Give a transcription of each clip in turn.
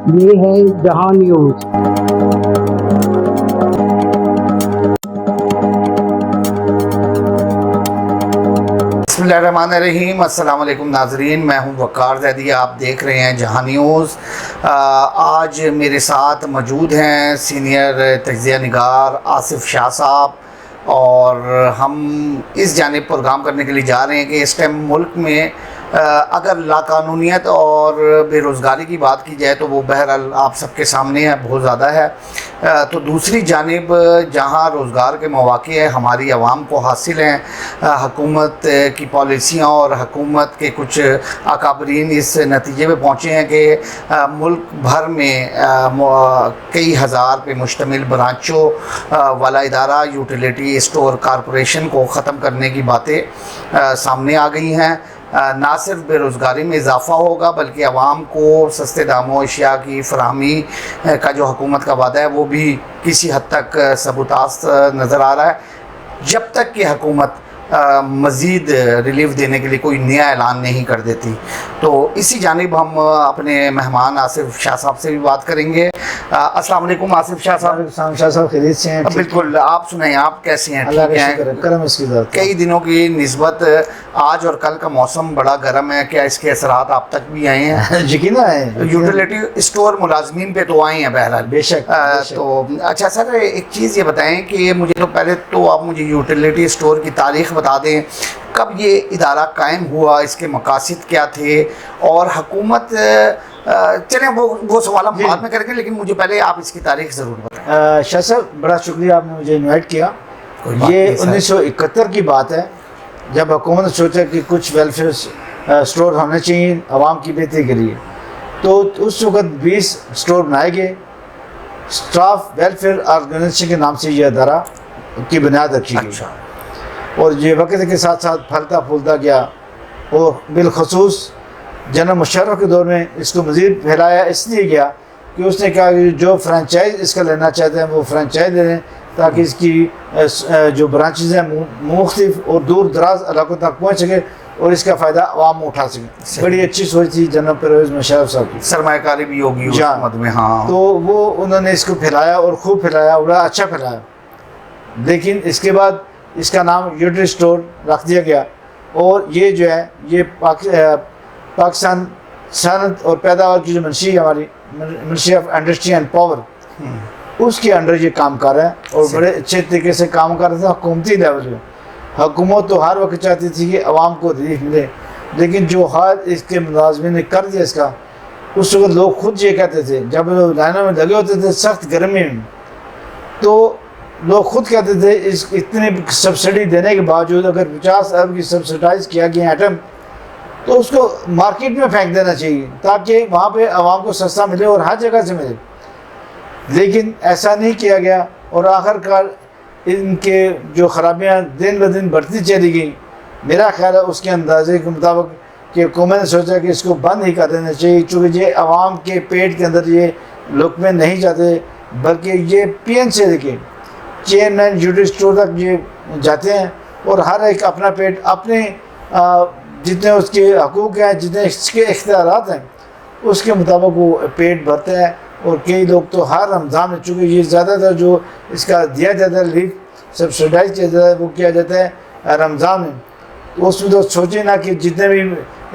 یہ ہے جہاں نیوز۔ بسم اللہ الرحمن الرحیم۔ السلام علیکم ناظرین، میں ہوں وقار زیدی، آپ دیکھ رہے ہیں جہاں نیوز۔ آج میرے ساتھ موجود ہیں سینئر تجزیہ نگار آصف شاہ صاحب، اور ہم اس جانب پروگرام کرنے کے لیے جا رہے ہیں کہ اس ٹائم ملک میں اگر لاقانونیت اور بے روزگاری کی بات کی جائے تو وہ بہرحال آپ سب کے سامنے ہے، بہت زیادہ ہے، تو دوسری جانب جہاں روزگار کے مواقع ہیں ہماری عوام کو حاصل ہیں، حکومت کی پالیسیاں اور حکومت کے کچھ اکابرین اس نتیجے پہ پہنچے ہیں کہ ملک بھر میں کئی ہزار پہ مشتمل برانچوں والا ادارہ یوٹیلیٹی اسٹور کارپوریشن کو ختم کرنے کی باتیں سامنے آ گئی ہیں۔ نہ صرف بے روزگاری میں اضافہ ہوگا بلکہ عوام کو سستے داموں اشیاء کی فراہمی کا جو حکومت کا وعدہ ہے وہ بھی کسی حد تک ثبوتاس نظر آ رہا ہے، جب تک کہ حکومت مزید ریلیف دینے کے لیے کوئی نیا اعلان نہیں کر دیتی۔ تو اسی جانب ہم اپنے مہمان آصف شاہ صاحب سے بھی بات کریں گے۔ السلام علیکم آصف شاہ صاحب۔ شاہ صاحب خیریت سے ہیں؟ بالکل، آپ سنائیں، آپ کیسے ہیں؟ اللہ کا شکر ہے، کرم اس کی ذات۔ کئی دنوں کی نسبت آج اور کل کا موسم بڑا گرم ہے، کیا اس کے اثرات آپ تک بھی آئے ہیں؟ یقیناً آئے ہیں، یوٹیلیٹی اسٹور ملازمین پہ تو آئے ہیں بہرحال۔ بے شک۔ تو اچھا سر، ایک چیز یہ بتائیں کہ مجھے تو پہلے تو آپ مجھے یوٹیلیٹی اسٹور کی تاریخ بتا دیں، کب یہ ادارہ قائم ہوا، اس کے مقاصد کیا تھے، اور حکومت چلیں وہ سوال ہم بعد میں کریں گے، لیکن مجھے پہلے آپ اس کی تاریخ ضرور بتائیں۔ شاہ صاحب بڑا شکریہ، آپ نے مجھے انوائٹ کیا۔ یہ 1971 کی بات ہے، جب حکومت نے سوچا کہ کچھ ویلفیئر اسٹور ہونے چاہیے عوام کی بہتری کے لیے، تو اس وقت 20 اسٹور بنائے گئے۔ اسٹاف ویلفیئر آرگنائزیشن کے نام سے یہ ادارہ کی بنیاد رکھی گئی، اور یہ وقت کے ساتھ ساتھ پھلتا پھولتا گیا، اور بالخصوص جنرل مشرف کے دور میں اس کو مزید پھیلایا اس لیے گیا کہ اس نے کہا کہ جو فرانچائز اس کا لینا چاہتے ہیں وہ فرانچائز لے لیں، تاکہ اس کی جو برانچز ہیں مختلف اور دور دراز علاقوں تک پہنچ سکے اور اس کا فائدہ عوام میں اٹھا سکے۔ بڑی اچھی سوچ تھی جنرل پرویز مشرف صاحب کی، سرمایہ کاری بھی ہوگی اس حکومت میں۔ ہاں، تو وہ انہوں نے اس کو پھیلایا اور خوب پھیلایا، بڑا اچھا پھیلایا، لیکن اس کے بعد اس کا نام یوٹیلیٹی اسٹور رکھ دیا گیا، اور یہ جو ہے یہ پاکستان صنعت اور پیداوار کی جو منشی ہے ہماری منشی آف انڈسٹری اینڈ پاور، اس کے انڈر یہ کام کر رہا ہے، اور بڑے اچھے طریقے سے کام کر رہا تھا حکومتی لیول پہ۔ حکومت تو ہر وقت چاہتی تھی کہ عوام کو ریلیف ملے، لیکن جو حال اس کے ملازمین نے کر دیا اس کا، اس وقت لوگ خود یہ کہتے تھے، جب لوگ لائنوں میں لگے ہوتے تھے سخت گرمی میں، تو لوگ خود کہتے تھے اس اتنے سبسڈی دینے کے باوجود اگر 50 ارب کی سبسڈائز کیا گیا ایٹم، تو اس کو مارکیٹ میں پھینک دینا چاہیے تاکہ وہاں پہ عوام کو سستا ملے اور ہر جگہ سے ملے، لیکن ایسا نہیں کیا گیا، اور آخر کار ان کے جو خرابیاں دن بدن بڑھتی چلی گئیں۔ میرا خیال ہے اس کے اندازے کے مطابق کہ حکومت نے سوچا کہ اس کو بند ہی کر دینا چاہیے، چونکہ یہ عوام کے پیٹ کے اندر یہ لقمے نہیں جاتے، بلکہ یہ پی این سے لے کے چیئرمین یوٹیلیٹی اسٹور تک یہ جاتے ہیں، اور ہر ایک اپنا پیٹ اپنے جتنے اس کے حقوق ہیں، جتنے اس کے اختیارات ہیں، اس کے مطابق وہ پیٹ بھرتا ہے۔ اور کئی لوگ تو ہر رمضان میں، چونکہ یہ زیادہ تر جو اس کا دیا جاتا ہے ریلیف سبسڈائز کیا جاتا ہے وہ کیا جاتا ہے رمضان میں، تو اس میں تو سوچیں نا کہ جتنے بھی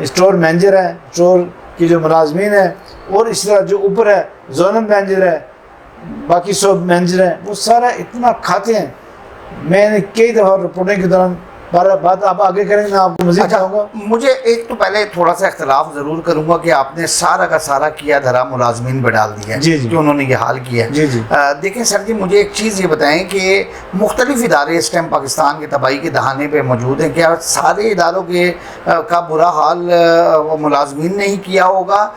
اسٹور مینیجر ہیں، اسٹور کی جو ملازمین ہیں، اور اس طرح جو اوپر ہے زونل مینیجر ہے، باقی سب مینیجر ہیں، وہ سارا اتنا کھاتے ہیں۔ میں نے کئی دفعہ رپورٹنگ کے دوران بات آپ آگے کریں گے، میں آپ کو مزید چاہوں گا۔ مجھے ایک تو پہلے تھوڑا سا اختلاف ضرور کروں گا کہ آپ نے سارا کا سارا کیا دھرا ملازمین پہ ڈال دیا ہے کہ انہوں نے یہ حال کیا ہے۔ دیکھیں سر جی، مجھے ایک چیز یہ بتائیں کہ مختلف ادارے اس ٹائم پاکستان کے تباہی کے دہانے پہ موجود ہیں، کیا سارے اداروں کا برا حال ملازمین نے ہی کیا ہوگا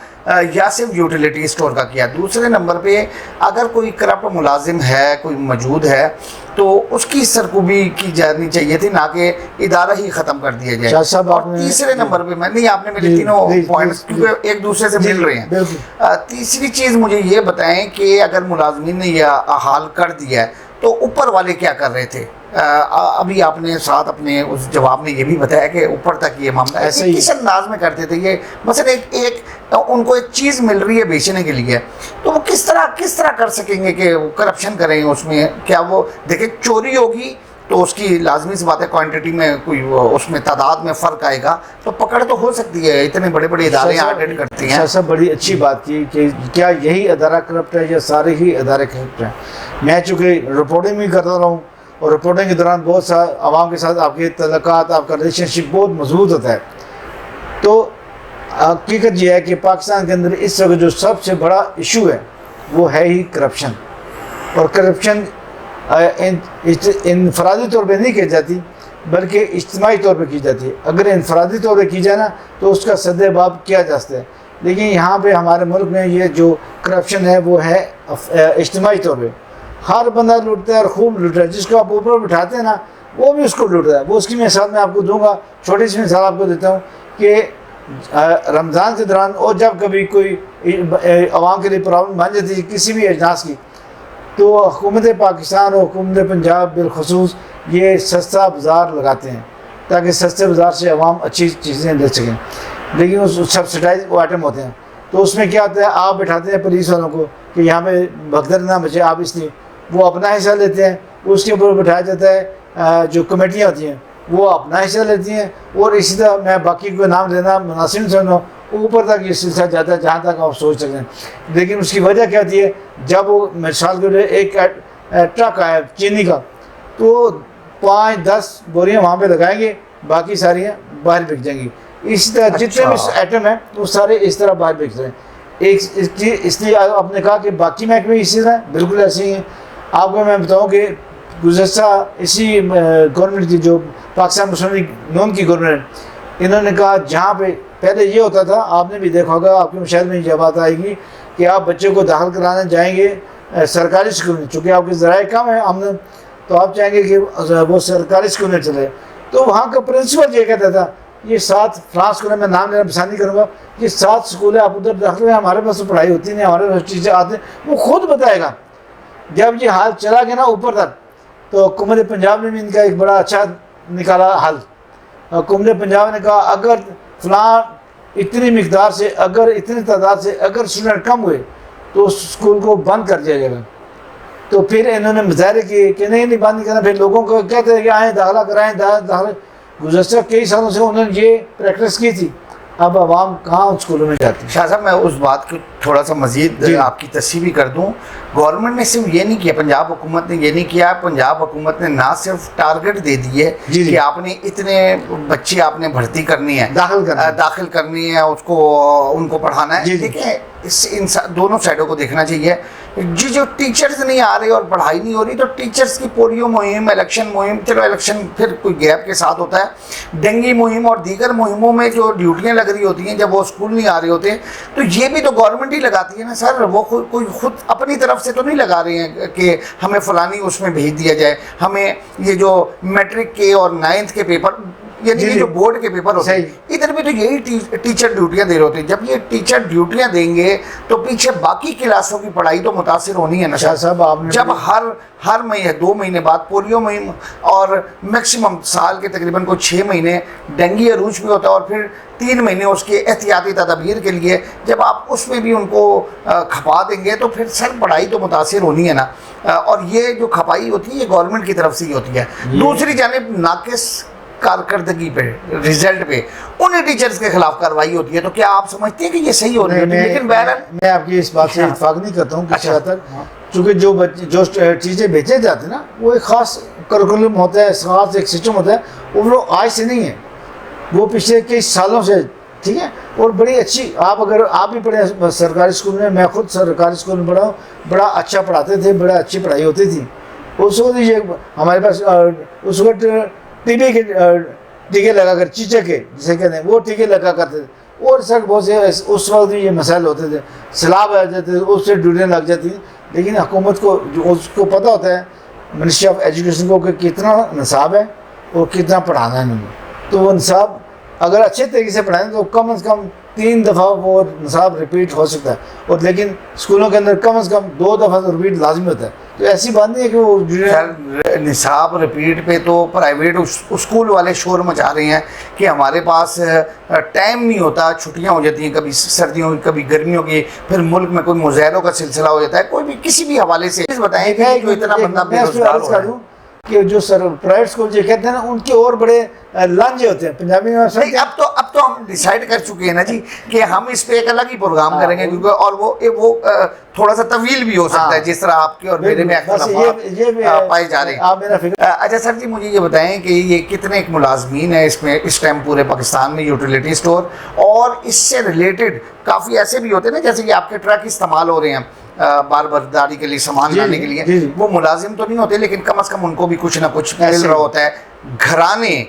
یا صرف یوٹیلیٹی اسٹور کا کیا؟ دوسرے نمبر پہ اگر کوئی کرپٹ ملازم ہے، کوئی موجود ہے، تو اس کی سرکوبی کی جانی چاہیے تھی، نہ کہ ادارہ ہی ختم کر دیا جائے۔ اور تیسرے نمبر پہ نہیں، آپ نے میرے تینوں پوائنٹس کیونکہ ایک دوسرے سے مل رہے ہیں۔ تیسری چیز مجھے یہ بتائیں کہ اگر ملازمین نے یہ حال کر دیا ہے تو اوپر والے کیا کر رہے تھے؟ ابھی آپ نے ساتھ اپنے اس جواب میں یہ بھی بتایا کہ اوپر تک یہ معاملہ ہے، ایسے ہی کس انداز میں کرتے تھے یہ؟ مثلا ایک ان کو ایک چیز مل رہی ہے بیچنے کے لیے، تو وہ کس طرح کر سکیں گے کہ وہ کرپشن کریں اس میں؟ کیا وہ دیکھیں چوری ہوگی تو اس کی لازمی سی بات ہے کوانٹٹی میں کوئی اس میں تعداد میں فرق آئے گا تو پکڑ تو ہو سکتی ہے، اتنے بڑے بڑے ادارے آڈٹ کرتی ہیں۔ سر بڑی اچھی بات کی کہ کیا یہی ادارہ کرپٹ ہے یا سارے ہی ادارے کرپٹ ہیں؟ میں چونکہ رپورٹنگ بھی کرتا رہا ہوں، اور رپورٹنگ کے دوران بہت سا عوام کے ساتھ آپ کے تعلقات، آپ کا ریلیشن شپ بہت مضبوط ہوتا ہے، تو حقیقت یہ ہے کہ پاکستان کے اندر اس وقت جو سب سے بڑا ایشو ہے وہ ہے ہی کرپشن، اور کرپشن انفرادی طور پہ نہیں کی جاتی بلکہ اجتماعی طور پہ کی جاتی ہے۔ اگر انفرادی طور پہ کی جائے نا تو اس کا سد باب کیا جا سکتا ہے، لیکن یہاں پہ ہمارے ملک میں یہ جو کرپشن ہے وہ ہے اجتماعی طور پہ، ہر بندہ لوٹتا ہے اور خوب لوٹتا ہے، جس کو آپ اوپر بٹھاتے ہیں نا وہ بھی اس کو لوٹتا ہے۔ وہ اس کی مثال میں آپ کو دوں گا، چھوٹی سی مثال آپ کو دیتا ہوں کہ رمضان کے دوران اور جب کبھی کوئی عوام کے لیے پرابلم بن جاتی ہے کسی بھی اجناس کی، تو حکومت پاکستان اور حکومت پنجاب بالخصوص یہ سستا بازار لگاتے ہیں تاکہ سستے بازار سے عوام اچھی چیزیں لے سکیں، لیکن اس سبسڈائز وہ آئٹم ہوتے ہیں، تو اس میں کیا ہوتا ہے آپ بٹھاتے ہیں پولیس والوں کو کہ یہاں پہ بھگدڑ نہ بچے آپ، اس لیے وہ اپنا حصہ لیتے ہیں، اس کے اوپر بٹھایا جاتا ہے جو کمیٹیاں ہوتی ہیں وہ اپنا حصہ لیتی ہیں، اور اسی طرح میں باقی کو نام لینا مناسب سمجھتا ہوں، اوپر تک یہ سلسلہ جاتا ہے جہاں تک آپ سوچ سکتے ہیں۔ لیکن اس کی وجہ کیا ہوتی ہے، جب وہ مثال کے لیے ایک ٹرک آیا چینی کا تو 5-10 بوریاں وہاں پہ لگائیں گے، باقی ساری باہر بک جائیں گی، اسی طرح جتنے بھی آئٹم ہیں وہ سارے اس طرح باہر بک رہے ہیں۔ اس لیے آپ نے کہا کہ باقی محکمے اسی طرح بالکل ایسے ہی ہیں۔ آپ کو میں بتاؤں کہ گزشتہ اسی گورنمنٹ کی جو پاکستان مسلم لیگ نون کی گورنمنٹ، انہوں نے کہا جہاں پہ پہلے یہ ہوتا تھا، آپ نے بھی دیکھا ہوگا، آپ کے مشاہدے میں یہ بات آئے گی کہ آپ بچے کو داخل کرانے جائیں گے سرکاری اسکول میں، چونکہ آپ کے ذرائع کم ہیں آمدن، تو آپ چاہیں گے کہ وہ سرکاری اسکول میں چلے، تو وہاں کا پرنسپل یہ کہتا تھا یہ 7 فلاں اسکول ہے، میں نام لینا پسند نہیں کروں گا، یہ 7 اسکول ہے، آپ ادھر داخل ہیں، ہمارے پاس تو پڑھائی ہوتی نہیں، ہمارے پاس ٹیچر آتے ہیں، وہ خود بتائے گا۔ جب یہ حال چلا گیا نا اوپر تک، تو حکومت پنجاب نے بھی ان کا ایک بڑا اچھا نکالا حل۔ حکومت پنجاب نے کہا اگر فلاں اتنی مقدار سے، اگر اتنی تعداد سے اگر اسٹوڈنٹ کم ہوئے تو اس اسکول کو بند کر دیا جائے گا۔ تو پھر انہوں نے مظاہرے کیے کہ نہیں بند نہیں کرنا، پھر لوگوں کو کہتے ہیں کہ آئیں داخلہ کرائیں داخلہ۔ گزشتہ کئی سالوں سے انہوں نے یہ پریکٹس کی تھی، اب عوام کہاں ان اسکولوں میں جاتی ہے۔ شاہ صاحب میں اس بات کو تھوڑا سا مزید آپ کی تصحیح بھی کر دوں، گورنمنٹ نے صرف یہ نہیں کیا، پنجاب حکومت نے یہ نہیں کیا، پنجاب حکومت نے نہ صرف ٹارگٹ دے دی ہے کہ آپ نے اتنے بچے آپ نے بھرتی کرنی ہے، داخل کرنی ہے، اس کو ان کو پڑھانا ہے۔ دیکھیں ان دونوں سائڈوں کو دیکھنا چاہیے، جو ٹیچرز نہیں آ رہے اور پڑھائی نہیں ہو رہی تو ٹیچرز کی پولیو مہم، الیکشن مہم، چلو الیکشن پھر کوئی گیپ کے ساتھ ہوتا ہے، ڈینگی مہم اور دیگر مہموں میں جو ڈیوٹیاں لگ رہی ہوتی ہیں جب وہ اسکول نہیں آ رہے ہوتے تو یہ بھی تو گورنمنٹ ہی لگاتی ہے نا سر، وہ کوئی خود اپنی طرف سے تو نہیں لگا رہے ہیں کہ ہمیں فلانی اس میں بھیج دیا جائے، ہمیں یہ جو میٹرک کے اور 9th کے پیپر یعنی یہ جو بورڈ کے پیپر ہوتے ہیں ادھر بھی تو یہی ٹیچر ڈیوٹیاں دے رہے ہوتے ہیں۔ جب یہ ٹیچر ڈیوٹیاں دیں گے تو پیچھے باقی کلاسوں کی پڑھائی تو متاثر ہونی ہے نا صاحب۔ جب ہر مہینے 2 مہینے بعد پولیو مہم اور میکسیمم سال کے تقریباً کوئی 6 مہینے ڈینگی عروج بھی ہوتا ہے اور پھر 3 مہینے اس کے احتیاطی تدابیر کے لیے، جب آپ اس میں بھی ان کو کھپا دیں گے تو پھر سر پڑھائی تو متاثر ہونی ہے نا، اور یہ جو کھپائی ہوتی ہے یہ گورنمنٹ کی طرف سے ہی ہوتی ہے۔ دوسری جانب ناقص کارکردگی پہ، رزلٹ پہ انہیں ٹیچرز کے خلاف کارروائی ہوتی ہے، تو کیا آپ سمجھتے ہیں کہ یہ صحیح ہو رہی ہے؟ لیکن میں آپ کی اس بات سے اتفاق نہیں کرتا ہوں کسی حد تک، چونکہ جو چیزیں بھیجے جاتے ہیں نا وہ ایک خاص کریکولم ہوتا ہے، خاص ایک سسٹم ہوتا ہے، وہ آج سے نہیں ہے، وہ پچھلے کئی سالوں سے، ٹھیک ہے، اور بڑی اچھی آپ بھی پڑھے سرکاری اسکول میں خود سرکاری اسکول میں پڑھا ہوں، بڑا اچھا پڑھاتے تھے، بڑا اچھی پڑھائی ہوتی تھی۔ اس وقت یہ ہمارے پاس اس وقت ٹی بی کے ٹیکے لگا کر، چیچے کے جسے کہتے ہیں وہ ٹیکے لگا کرتے تھے، اور سر بہت سے اس وقت بھی یہ مسائل ہوتے تھے، سیلاب آ جاتے تھے، اس سے ڈیوٹیاں لگ جاتی ہیں، لیکن حکومت کو اس کو پتہ ہوتا ہے، منسٹری آف ایجوکیشن کو، کہ کتنا نصاب ہے اور کتنا پڑھانا ہے انہوں نے، تو وہ نصاب اگر اچھے طریقے سے پڑھائیں تو کم از کم 3 دفعہ وہ نصاب ریپیٹ ہو سکتا ہے، اور لیکن اسکولوں کے اندر کم از کم 2 دفعہ تو ریپیٹ لازمی ہوتا ہے. تو ایسی بات نہیں ہے کہ وہ خیر نصاب ریپیٹ پہ تو پرائیویٹ اسکول والے شور مچا رہے ہیں کہ ہمارے پاس ٹائم نہیں ہوتا، چھٹیاں ہو جاتی ہیں کبھی سردیوں کی کبھی گرمیوں کی، پھر ملک میں کوئی مظاہروں کا سلسلہ ہو جاتا ہے، کوئی بھی کسی بھی حوالے سے بتائیں کہ جو اتنا بندہ بے روزگار ہو رہا ہے کہ جو پرائیویٹ اسکول جو کہتے ہیں نا ان کے اور بڑے لانجے ہوتے ہیں پنجابی میں. اب تو ہم ڈیسائیڈ کر چکے ہیں نا جی کہ ہم اس پہ ایک الگ ہی پروگرام کریں گے، کیونکہ اور وہ تھوڑا سا طویل بھی ہو سکتا ہے جس طرح آپ کے اور میرے میں اختلافات پائے جا رہے ہیں. اچھا سر جی مجھے یہ بتائیں کہ یہ کتنے ایک ملازمین ہیں اس میں اس ٹائم پورے پاکستان میں یوٹیلیٹی اسٹور، اور اس سے ریلیٹڈ کافی ایسے بھی ہوتے ہیں نا جیسے کہ آپ کے ٹرک استعمال ہو رہے ہیں بار برداری کے لیے سامان لانے کے لیے، وہ ملازم تو نہیں ہوتے لیکن کم از کم ان کو بھی کچھ نہ کچھ مل رہا ہوتا ہے. گھرانے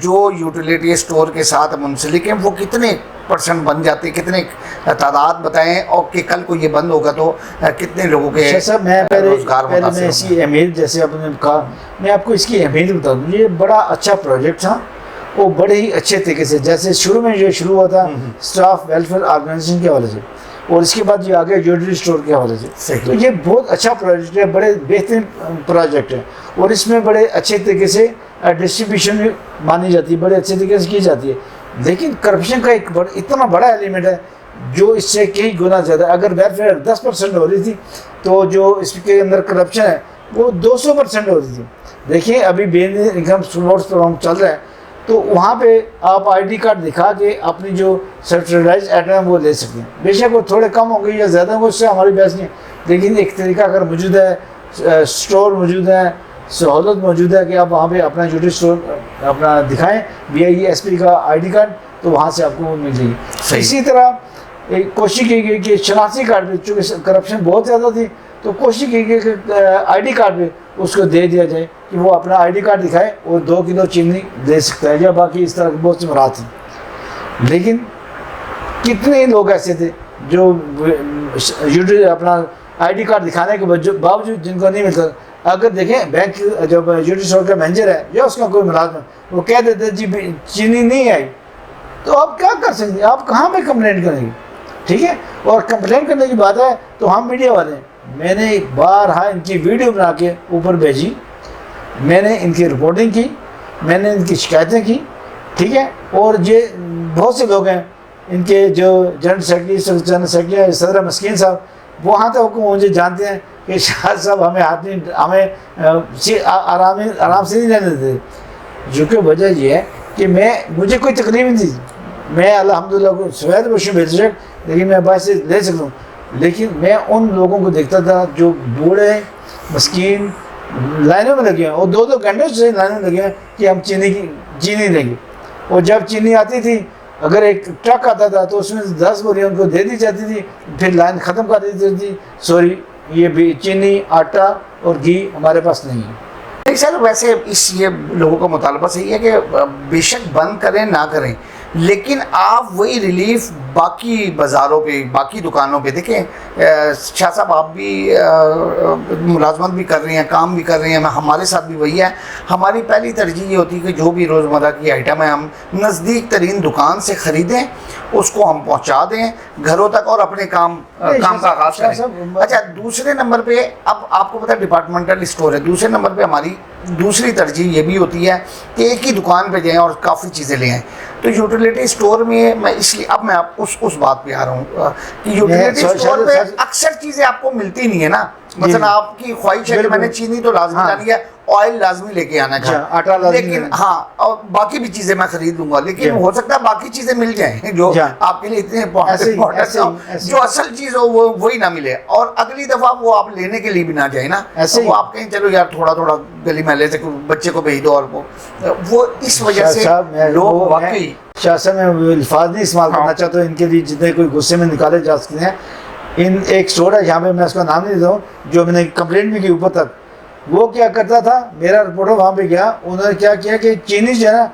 جو یوٹیلیٹی اسٹور کے ساتھ منسلک ہیں وہ کتنے پرسنٹ بن جاتے ہیں، کتنے تعداد بتائیں، اور کہ کل کو یہ بند ہوگا تو کتنے لوگوں کے روزگار متاثر؟ میں اس کی اہمیت جیسے آپ نے کہا، میں آپ کو اس کی اہمیت بتا دوں. یہ بڑا اچھا پروجیکٹ تھا، وہ بڑے ہی اچھے طریقے سے، جیسے شروع میں یہ شروع ہوا تھا اسٹاف ویلفیئر آرگنائزیشن کے حوالے سے، اور اس کے بعد یہ آگے یوٹیلیٹی اسٹور کے حوالے سے. تو یہ بہت اچھا پروجیکٹ ہے، بڑے بہترین پروجیکٹ ہے، اور اس میں بڑے اچھے طریقے سے ڈسٹریبیوشن بھی مانی جاتی ہے، بڑے اچھے طریقے سے کی جاتی ہے. لیکن کرپشن کا ایک اتنا بڑا ایلیمنٹ ہے جو اس سے کئی گنا زیادہ. اگر ویلفیئر 10% ہو رہی تھی تو جو اس کے اندر کرپشن ہے وہ 200% ہو رہی تھی. دیکھیں ابھی بے انکم سپورٹس پروگرام چل رہا ہے، تو وہاں پہ آپ آئی ڈی کارڈ دکھا کے اپنی جو سبسڈائز آئٹم ہے وہ لے سکتے ہیں. بے شک وہ تھوڑے کم ہوں گے یا زیادہ ہوں گے، اس سے ہماری بحث نہیں ہے، لیکن ایک طریقہ اگر موجود ہے، اسٹور موجود ہے، سہولت موجود ہے کہ آپ وہاں پہ اپنا یوٹیلیٹی اسٹور اپنا دکھائیں BIESP کا آئی ڈی کارڈ، تو وہاں سے آپ کو مل جائے گی. اسی طرح ایک کوشش کی گئی کہ شناختی کارڈ پہ، چونکہ کرپشن بہت زیادہ تھی تو کوشش کی گئی کہ آئی ڈی کارڈ پہ اس کو دے دیا جائے کہ وہ اپنا آئی ڈی کارڈ دکھائے اور 2 کلو چینی دے سکتا ہے، یا باقی اس طرح کے بہت سے مراد ہیں. لیکن کتنے لوگ ایسے تھے جو اپنا آئی ڈی کارڈ دکھانے کے باوجود جن کو نہیں ملتا. اگر دیکھیں بینک جو یوٹیلیٹی اسٹور کا مینیجر ہے یا اس کا کوئی ملازم ہے، وہ کہہ دیتے ہیں جی چینی نہیں آئی، تو آپ کیا کر سکتے ہیں؟ آپ کہاں پہ کمپلین کریں گے؟ ٹھیک ہے. اور کمپلین کرنے کی بات ہے تو ہم میڈیا والے ہیں، میں نے بارہا ان کی ویڈیو بنا کے اوپر بھیجی، میں نے ان کی رپورٹنگ کی، میں نے ان کی شکایتیں کی. ٹھیک ہے. اور یہ بہت سے لوگ ہیں، ان کے جو جنرل سیکرٹری صدر مسکین صاحب، وہاں تک مجھے جانتے ہیں کہ شاہ صاحب ہمیں آرام سے نہیں رہنے دیتے. جو کہ وجہ یہ ہے کہ مجھے کوئی تکلیف نہیں تھی، میں الحمدللہ سوید بشو بے شک، لیکن میں باعث سے لے سکتا ہوں. لیکن میں ان لوگوں کو دیکھتا تھا جو بوڑھے مسکین لائنوں میں لگے ہیں، اور 2 گھنٹے سے لائنوں میں لگے ہیں کہ ہم چینی دیں گے. اور جب چینی آتی تھی، اگر ایک ٹرک آتا تھا تو اس میں 10 بوریاں ان کو دے دی جاتی تھی، پھر لائن ختم کر دی جاتی تھی، سوری یہ بھی چینی، آٹا اور گھی ہمارے پاس نہیں ہے. نہیں سر، ویسے یہ لوگوں کا مطالبہ صحیح ہے کہ بے شک بند کریں نہ کریں، لیکن آپ وہی ریلیف باقی بازاروں پہ، باقی دکانوں پہ دیکھیں. شاہ صاحب آپ بھی ملازمت بھی کر رہے ہیں، کام بھی کر رہے ہیں، ہمارے ساتھ بھی وہی ہے. ہماری پہلی ترجیح یہ ہوتی ہے کہ جو بھی روزمرہ کی آئٹم ہے ہم نزدیک ترین دکان سے خریدیں، اس کو ہم پہنچا دیں گھروں تک اور اپنے کام کا آغاز کریں. اچھا دوسرے نمبر پہ، اب آپ کو پتہ ڈپارٹمنٹل اسٹور ہے، دوسرے نمبر پہ ہماری دوسری ترجیح یہ بھی ہوتی ہے کہ ایک ہی دکان پہ جائیں اور کافی چیزیں لے آئیں. تو یوٹیلیٹی اسٹور میں میں اس لیے اب میں اس بات پہ آ رہا ہوں کہ یوٹیلیٹی اسٹور پہ اکثر چیزیں آپ کو ملتی نہیں ہے نا. مثلا آپ کی خواہش ہے کہ میں نے چینی تو لازمی لانی ہے، آئل لازمی لے کے آنا چاہیے، لیکن ہاں اور باقی بھی چیزیں میں خرید لوں گا، لیکن ہو سکتا ہے باقی چیزیں مل جائیں جو آپ کے لیے اتنے امپورٹنٹ ہو، جو اصل چیز ہو وہ وہی نہ ملے، اور اگلی دفعہ وہ آپ لینے کے لیے بھی نہ جائیں نا. وہ آپ کہیں چلو یار تھوڑا تھوڑا گلی محلے سے بچے کو بھیج دو، اور وہ اس وجہ سے لوگ واقعی. شاہ صاحب میں الفاظ نہیں استعمال کرنا چاہتا ہوں ان کے لیے جتنے کوئی غصے میں نکالے جا سکتے ہیں. ایک اسٹور ہے جہاں پہ میں اس کا نام نہیں دیتا ہوں، جو میں نے کمپلینٹ بھی کی اوپر تک. وہ کیا کرتا تھا، میرا رپورٹر وہاں پہ گیا، انہوں نے کیا کیا کہ چینی جو ہے نا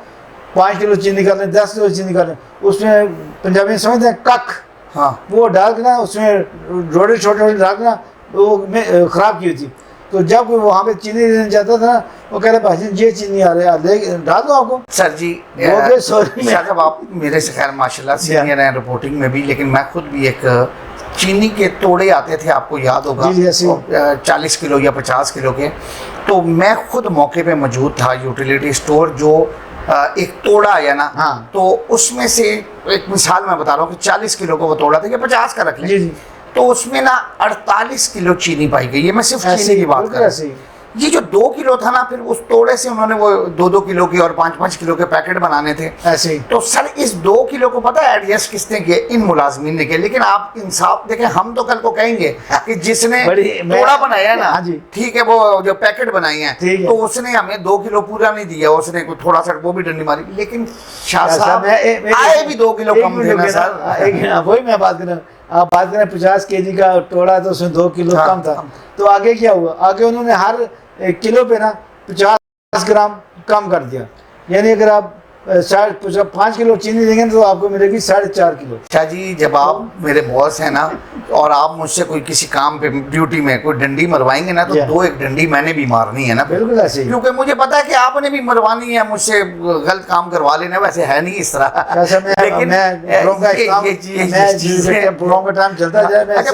5 کلو چینی کر لیں، 10 کلو چینی کر لیں، اس میں پنجابی میں سمجھتے ہیں کک، وہ ڈال کے نا اس میں روڑے چھوٹے چھوٹے ڈال کے نا وہ خراب کی ہوئی تھی. تو جب کوئی وہاں پہ چینی لینے جاتا تھا وہ کہہ رہے بھائی جان یہ چینی آ رہے ہیں ڈال دو آپ کو. سر جی شاہ صاحب آپ میرے سے خیر ماشاءاللہ سینئر ہیں رپورٹنگ میں بھی، لیکن میں خود بھی ایک چینی کے توڑے آتے تھے آپ کو یاد ہوگا 40 کلو یا 50 کلو کے، تو میں خود موقع پہ موجود تھا. یوٹیلیٹی اسٹور جو ایک توڑا آیا نا تو اس میں سے ایک مثال میں بتا رہا ہوں کہ 40 کلو کا وہ توڑا تھا یا 50 کا رکھ لیں، تو اس میں نا 48 کلو چینی پائی گئی. یہ میں صرف چینی کی بات کر رہا ہوں. یہ جو 2 کلو تھا نا پھر اس توڑے سے انہوں نے وہ 2 کلو کے اور 5 کلو کے پیکٹ بنانے تھے. تو سر اس 2 کلو کو پتہ ہے ایڈجسٹ کس نے کیا؟ ان ملازمین نے کیا. لیکن آپ انصاف دیکھیں، ہم تو کل کو کہیں گے کہ جس نے توڑا بنایا ہے نا ٹھیک ہے، وہ جو پیکٹ بنائی ہیں تو اس نے ہمیں 2 کلو پورا نہیں دیا، اس نے تھوڑا سا وہ بھی ڈنڈی ماری. لیکن شاہ صاحب آئے بھی 2 کلو کم تھے نا سر. وہی میں بات کر رہا ہوں. آپ بات کریں 50 kg کا توڑا تو اس میں 2 کلو کم تھا. تو آگے کیا ہوا؟ آگے انہوں نے ہر 1 کلو پہ نا 50 گرام کم کر دیا. یعنی اگر آپ 5 کلو چینی دیں گے تو آپ کو ملے گی 4.5 کلو. شاہ جی جب آپ میرے باس ہیں نا اور آپ مجھ سے کوئی کسی کام پہ ڈیوٹی میں کوئی ڈنڈی مروائیں گے نا تو 2-1 ڈنڈی میں نے بھی مارنی ہے نا. بالکل ایسے ہی، کیونکہ مجھے پتا ہے کہ آپ نے بھی مروانی ہے، مجھ سے غلط کام کروا لینا. ویسے ہے نہیں اس طرح، لیکن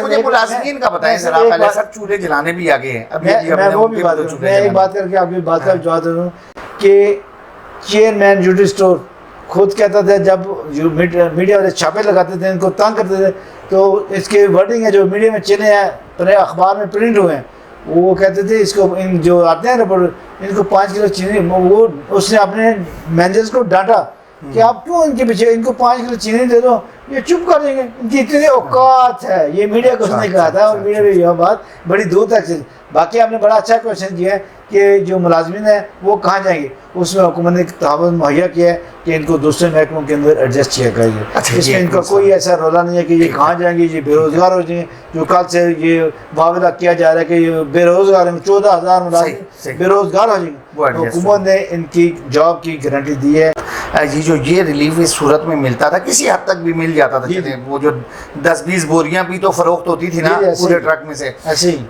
مجھے ملازمین کا بتائیں ذرا. پہلے سر چولہے جلانے بھی آگے ہیں. میں وہ بھی ایک بات کر کے آپ کی بات کا جواب دے دوں کہ چیئرمین یوٹیلیٹی اسٹور خود کہتا تھا جب میڈیا والے چھاپے لگاتے تھے ان کو تنگ کرتے تھے تو اس کے ورڈنگ ہے جو میڈیا میں چلے ہیں اخبار میں پرنٹ ہوئے ہیں، وہ کہتے تھے اس کو ان جو آتے ہیں رپورٹ ان کو 5 کلو چینی. وہ اس نے اپنے مینیجرز کو ڈانٹا کہ آپ کیوں ان کے پیچھے، ان کو 5 کلو چینی دے دو یہ چپ کر دیں گے، ان کی اتنی اوقات ہے. یہ میڈیا کو اس نے کہا تھا اور میڈیا میں یہ بات بڑی دور تک چلی. باقی آپ نے بڑا اچھا کوشچن کیا ہے کہ جو ملازمین ہیں وہ کہاں جائیں گے. اس میں حکومت نے تعاون مہیا کیا ہے کہ ان کو دوسرے محکموں کے اندر ایڈجسٹ کیا کریں گے. اس میں ان کا کوئی ایسا رولا نہیں ہے کہ یہ کہاں جائیں گے، یہ بے روزگار ہو جائیں گے. جو کل سے یہ معاملہ کیا جا رہا ہے کہ یہ بے روزگار ہیں، 14,000 ملازم بے روزگار ہو جائیں گے. حکومت نے ان کی جاب کی گارنٹی دی ہے. یہ ریلیف اس صورت میں ملتا تھا، کسی حد تک بھی مل جاتا تھا. وہ جو 10-20 بوریاں بھی تو فروخت ہوتی تھی نا پورے ٹرک میں سے.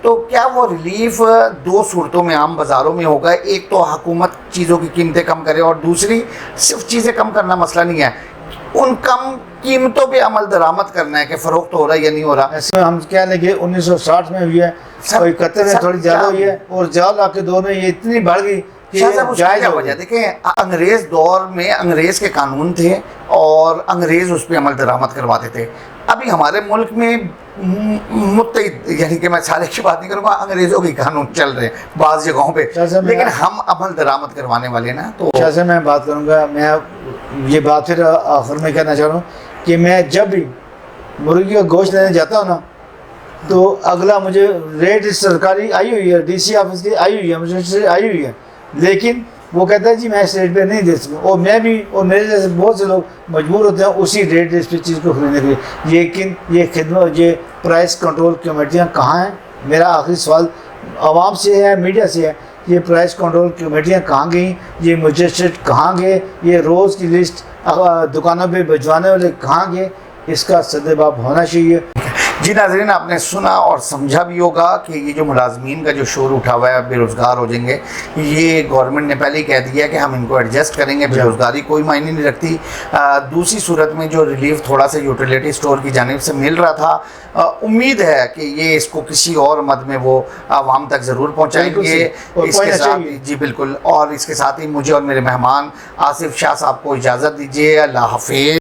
تو کیا وہ ریلیف 2 صورتوں میں عام بازاروں میں ہوگا؟ ایک تو حکومت چیزوں کی قیمتیں کم کرے اور دوسری صرف چیزیں کم کرنا مسئلہ نہیں ہے، ان کم قیمتوں پہ عمل درآمد کرنا ہے کہ فروخت ہو رہا ہے یا نہیں ہو رہا. ایسے ہم کہہ لیں کہ 1960 میں ہوئی ہے، 71 میں تھوڑی زیادہ ہوئی ہے اور جال کے دور میں یہ اتنی بڑھ گئی. جائز وجہ دیکھیں، انگریز دور میں انگریز کے قانون تھے اور انگریز اس پہ عمل درآمد کرواتے تھے. ابھی ہمارے ملک میں متحد، یعنی کہ میں سارے کی بات نہیں کروں گا، انگریزوں کے قانون چل رہے ہیں بعض جگہوں پہ، لیکن ہم عمل درآمد کروانے والے نا. تو جیسے میں بات کروں گا، میں یہ بات پھر آخر میں کہنا چاہ رہا ہوں کہ میں جب بھی مرغی کا گوشت لینے جاتا ہوں نا تو اگلا مجھے ریٹ سرکاری آئی ہوئی ہے، ڈی سی آفس کی آئی ہوئی ہے، مجھے آئی ہوئی ہے، لیکن وہ کہتا ہے جی میں اس ریٹ پہ نہیں دے سکتا. اور میں بھی اور میرے جیسے بہت سے لوگ مجبور ہوتے ہیں اسی ریٹ اس پہ چیز کو خریدنے کے لیے. لیکن یہ خدمت، یہ پرائس کنٹرول کمیٹیاں کہاں ہیں؟ میرا آخری سوال عوام سے ہے، میڈیا سے ہے. یہ پرائس کنٹرول کمیٹیاں کہاں گئیں؟ یہ مجسٹریٹ کہاں گئے؟ یہ روز کی لسٹ دکانوں پہ بھجوانے والے کہاں گئے؟ اس کا سدباب ہونا چاہیے. جی ناظرین، آپ نے سنا اور سمجھا بھی ہوگا کہ یہ جو ملازمین کا جو شور اٹھا ہوا ہے بے روزگار ہو جائیں گے، یہ گورنمنٹ نے پہلے ہی کہہ دیا کہ ہم ان کو ایڈجسٹ کریں گے. بے روزگاری کوئی معنی نہیں رکھتی. دوسری صورت میں جو ریلیف تھوڑا سا یوٹیلیٹی اسٹور کی جانب سے مل رہا تھا، امید ہے کہ یہ اس کو کسی اور مد میں وہ عوام تک ضرور پہنچائیں گے. اس کے ساتھ جی بالکل، اور اس کے ساتھ ہی مجھے اور میرے مہمان آصف شاہ صاحب کو اجازت دیجیے. اللہ حافظ.